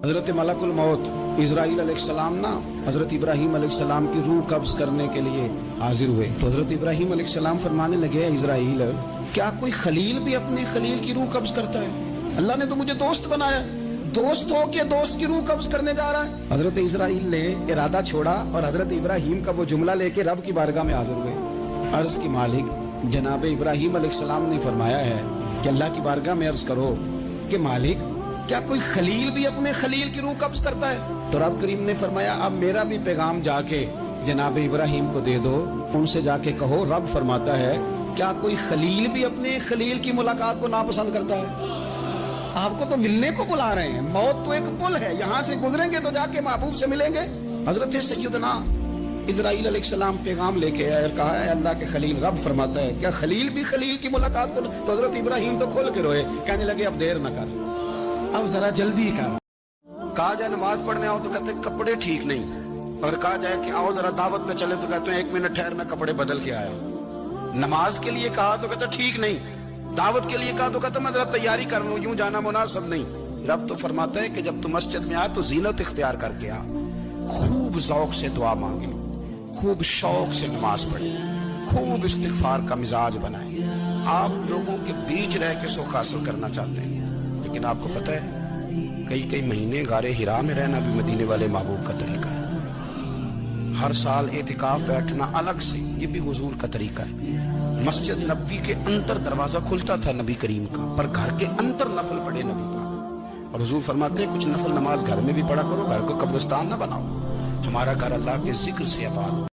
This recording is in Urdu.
حضرت ملکل موت اسرائیل علیہ السلام نا حضرت ابراہیم علیہ السلام کی روح قبض کرنے کے لیے حاضر ہوئے تو حضرت ابراہیم علیہ السلام فرمانے لگے اسرائیل کیا کوئی خلیل بھی اپنے خلیل کی روح قبض کرتا ہے؟ اللہ نے تو مجھے دوست بنایا، دوست ہو کے دوست کی روح قبض کرنے جا رہا ہے۔ حضرت اسرائیل نے ارادہ چھوڑا اور حضرت ابراہیم کا وہ جملہ لے کے رب کی بارگاہ میں حاضر ہوئے۔ عرض کی مالک جناب ابراہیم علیہ السلام نے فرمایا ہے کہ اللہ کی بارگاہ میں عرض کرو کہ مالک کیا کوئی خلیل بھی اپنے خلیل کی روح قبض کرتا ہے؟ تو رب کریم نے فرمایا اب میرا بھی پیغام جا کے جناب ابراہیم کو دے دو، ان سے جا کے کہو رب فرماتا ہے کیا کوئی خلیل بھی اپنے خلیل کی ملاقات کو ناپسند کرتا ہے؟ آپ کو تو ملنے کو بلا رہے ہیں، موت تو ایک پل ہے، یہاں سے گزریں گے تو جا کے محبوب سے ملیں گے۔ حضرت سیدنا اسرائیل علیہ السلام پیغام لے کے آئے اور کہا ہے اللہ کے خلیل رب فرماتا ہے کیا خلیل بھی خلیل کی ملاقات کو؟ تو حضرت ابراہیم تو کھل کے روئے، کہنے لگے اب دیر نہ کر، اب ذرا جلدی کر۔ کہا جائے نماز پڑھنے آؤ تو کہتے ہیں کپڑے ٹھیک نہیں، اور کہا جائے کہ آؤ ذرا دعوت پہ چلے تو کہتے ہیں ایک منٹ ٹھہر میں کپڑے بدل کے آیا۔ نماز کے لیے کہا تو کہتے ٹھیک نہیں، دعوت کے لیے کہا تو کہتے میں ذرا تیاری کر لوں، یوں جانا مناسب نہیں۔ رب تو فرماتا ہے کہ جب تم مسجد میں آئے تو زینت اختیار کر کے آ، خوب ذوق سے دعا مانگے، خوب شوق سے نماز پڑھے، خوب استغفار کا مزاج بنائے۔ آپ لوگوں کے بیچ رہ کے سکھ حاصل کرنا چاہتے ہیں، لیکن آپ کو پتہ ہے کئی مہینے غار حرا میں رہنا بھی مدینے والے محبوب کا طریقہ ہے۔ ہر سال اعتکاف بیٹھنا الگ سے، یہ بھی حضور کا طریقہ ہے۔ مسجد نبوی کے اندر دروازہ کھلتا تھا نبی کریم کا، پر گھر کے اندر نفل پڑھے نبی پاک، اور حضور فرماتے ہیں کچھ نفل نماز گھر میں بھی پڑھا کرو، گھر کو قبرستان نہ بناؤ، ہمارا گھر اللہ کے ذکر سے آباد ہو۔